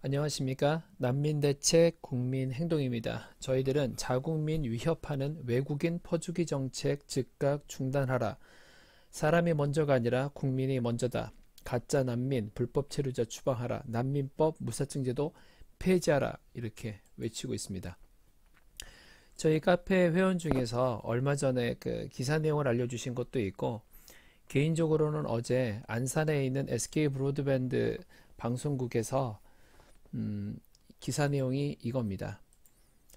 안녕하십니까. 난민대책 국민행동입니다. 저희들은 자국민 위협하는 외국인 퍼주기 정책 즉각 중단하라. 사람이 먼저가 아니라 국민이 먼저다. 가짜 난민, 불법 체류자 추방하라. 난민법, 무사증제도 폐지하라. 이렇게 외치고 있습니다. 저희 카페 회원 중에서 얼마 전에 그 기사 내용을 알려주신 것도 있고, 개인적으로는 어제 안산에 있는 SK 브로드밴드 방송국에서 기사 내용이 이겁니다.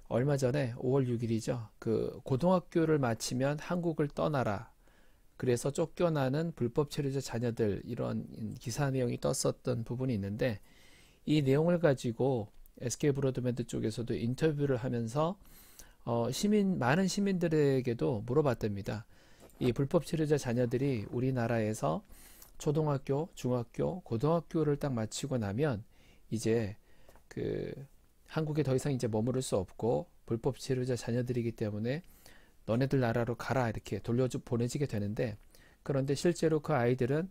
얼마 전에 5월 6일이죠. 그 고등학교를 마치면 한국을 떠나라. 그래서 쫓겨나는 불법 체류자 자녀들 이런 기사 내용이 떴었던 부분이 있는데 이 내용을 가지고 SK 브로드밴드 쪽에서도 인터뷰를 하면서 많은 시민들에게도 물어봤답니다. 이 불법 체류자 자녀들이 우리나라에서 초등학교, 중학교, 고등학교를 딱 마치고 나면 이제 그 한국에 더 이상 이제 머무를 수 없고 불법 체류자 자녀들이기 때문에 너네들 나라로 가라 이렇게 보내지게 되는데, 그런데 실제로 그 아이들은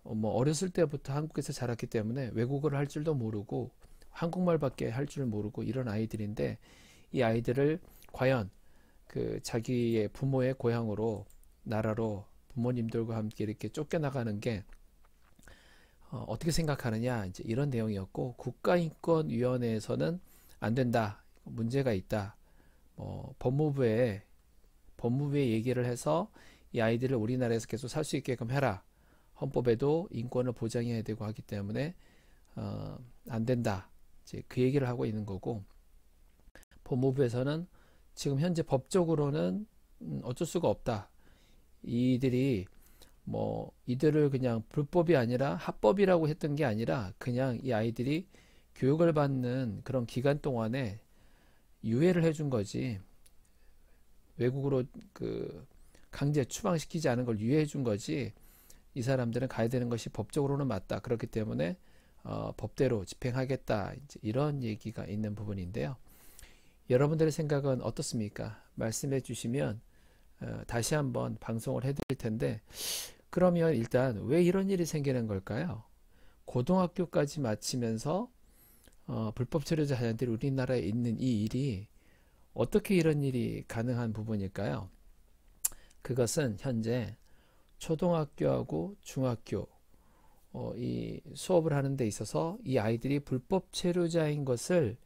뭐 어렸을 때부터 한국에서 자랐기 때문에 외국어를 할 줄도 모르고 한국말밖에 할 줄 모르고 이런 아이들인데, 이 아이들을 과연 그 자기의 부모의 고향으로 나라로 부모님들과 함께 이렇게 쫓겨나가는 게 어떻게 생각하느냐, 이제 이런 내용이었고, 국가인권위원회에서는 안 된다, 문제가 있다, 법무부에 얘기를 해서 이 아이들을 우리나라에서 계속 살 수 있게끔 해라, 헌법에도 인권을 보장해야 되고 하기 때문에 안 된다, 이제 그 얘기를 하고 있는 거고, 법무부에서는 지금 현재 법적으로는 어쩔 수가 없다, 이들을 그냥 불법이 아니라 합법이라고 했던 게 아니라 그냥 이 아이들이 교육을 받는 그런 기간 동안에 유예를 해준 거지, 외국으로 그 강제 추방시키지 않은 걸 유예해 준 거지, 이 사람들은 가야 되는 것이 법적으로는 맞다, 그렇기 때문에 법대로 집행하겠다, 이제 이런 얘기가 있는 부분인데요. 여러분들의 생각은 어떻습니까? 말씀해 주시면 다시 한번 방송을 해드릴 텐데, 그러면 일단 왜 이런 일이 생기는 걸까요? 고등학교까지 마치면서 불법 체류자 자녀들이 우리나라에 있는 이 일이 어떻게 이런 일이 가능한 부분일까요? 그것은 현재 초등학교하고 중학교 이 수업을 하는 데 있어서 이 아이들이 불법 체류자인 것을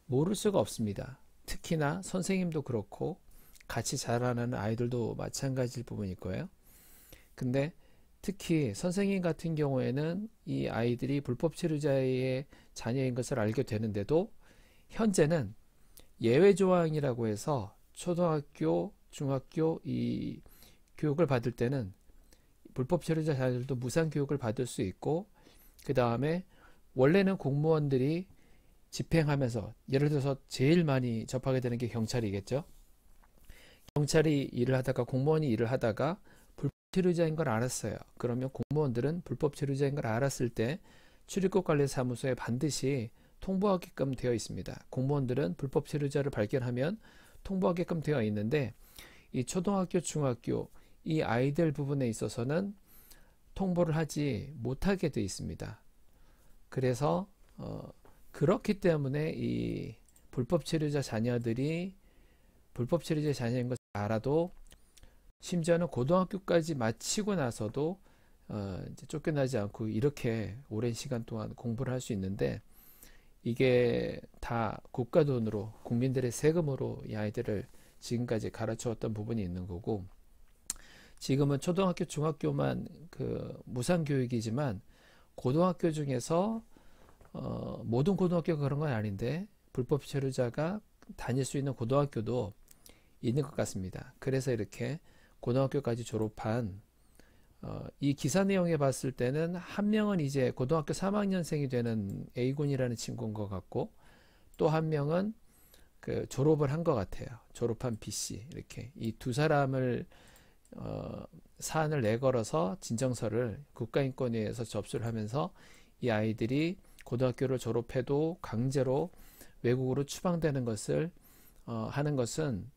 모를 수가 없습니다. 특히나 선생님도 그렇고 같이 자라나는 아이들도 마찬가지일 부분일 거예요. 근데 특히 선생님 같은 경우에는 이 아이들이 불법 체류자의 자녀인 것을 알게 되는데도 현재는 예외 조항이라고 해서 초등학교, 중학교 이 교육을 받을 때는 불법 체류자 자녀들도 무상 교육을 받을 수 있고, 그 다음에 원래는 공무원들이 집행하면서, 예를 들어서 제일 많이 접하게 되는 게 경찰이겠죠. 경찰이 일을 하다가, 공무원이 일을 하다가 불법 체류자인 걸 알았어요. 그러면 공무원들은 불법 체류자인 걸 알았을 때 출입국관리사무소에 반드시 통보하게끔 되어 있습니다. 공무원들은 불법 체류자를 발견하면 통보하게끔 되어 있는데, 이 초등학교, 중학교 이 아이들 부분에 있어서는 통보를 하지 못하게 되어 있습니다. 그래서 그렇기 때문에 이 불법 체류자 자녀들이 불법 체류자 자녀인 것을 알아도, 심지어는 고등학교까지 마치고 나서도 이제 쫓겨나지 않고 이렇게 오랜 시간 동안 공부를 할 수 있는데, 이게 다 국가 돈으로, 국민들의 세금으로 이 아이들을 지금까지 가르쳐왔던 부분이 있는 거고, 지금은 초등학교, 중학교만 그 무상 교육이지만 고등학교 중에서 모든 고등학교가 그런 건 아닌데 불법 체류자가 다닐 수 있는 고등학교도 있는 것 같습니다. 그래서 이렇게 고등학교까지 졸업한 이 기사 내용에 봤을 때는 한 명은 이제 고등학교 3학년생이 되는 A군이라는 친구인 것 같고, 또 한 명은 그 졸업을 한 것 같아요. 졸업한 B씨. 이렇게 이 두 사람을 사안을 내걸어서 진정서를 국가인권위에서 접수를 하면서 이 아이들이 고등학교를 졸업해도 강제로 외국으로 추방되는 것을 하는 것은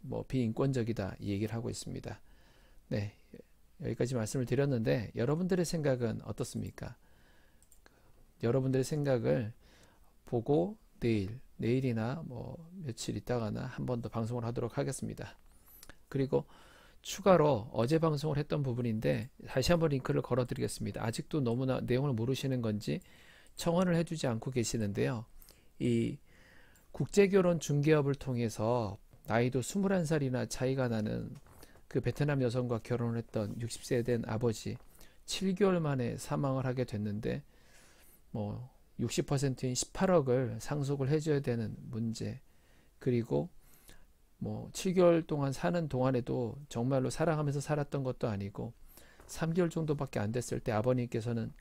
뭐 비인권적이다, 이 얘기를 하고 있습니다. 네, 여기까지 말씀을 드렸는데 여러분들의 생각은 어떻습니까? 여러분들의 생각을 보고 내일이나 뭐 며칠 있다가나 한 번 더 방송을 하도록 하겠습니다. 그리고 추가로 어제 방송을 했던 부분인데 다시 한번 링크를 걸어 드리겠습니다. 아직도 너무나 내용을 모르시는 건지 청원을 해주지 않고 계시는데요. 이 국제결혼 중개업을 통해서 나이도 21살이나 차이가 나는 그 베트남 여성과 결혼을 했던 60세 된 아버지 7개월 만에 사망을 하게 됐는데 뭐 60%인 18억을 상속을 해줘야 되는 문제, 그리고 뭐 7개월 동안 사는 동안에도 정말로 사랑하면서 살았던 것도 아니고 3개월 정도밖에 안 됐을 때 아버님께서는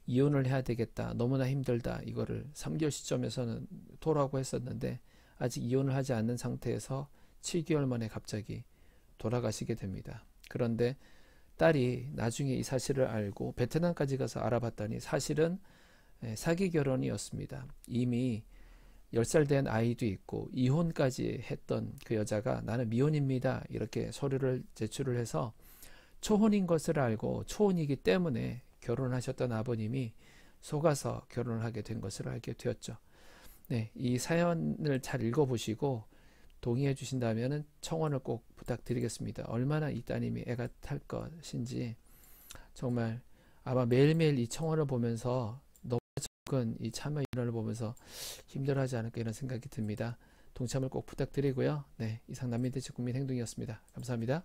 이혼을 해야 되겠다, 너무나 힘들다, 이거를 3개월 시점에서는 토라고 했었는데 아직 이혼을 하지 않는 상태에서 7개월 만에 갑자기 돌아가시게 됩니다. 그런데 딸이 나중에 이 사실을 알고 베트남까지 가서 알아봤더니 사실은 사기 결혼이었습니다. 이미 10살 된 아이도 있고 이혼까지 했던 그 여자가 나는 미혼입니다, 이렇게 서류를 제출을 해서 초혼인 것을 알고 초혼이기 때문에 결혼하셨던 아버님이 속아서 결혼을 하게 된 것을 알게 되었죠. 네, 이 사연을 잘 읽어보시고 동의해 주신다면 청원을 꼭 부탁드리겠습니다. 얼마나 이 따님이 애가 탈 것인지 정말 아마 매일매일 이 청원을 보면서 너무 적은 이 참여 인원을 보면서 힘들어하지 않을까 이런 생각이 듭니다. 동참을 꼭 부탁드리고요. 네, 이상 난민대책국민행동이었습니다. 감사합니다.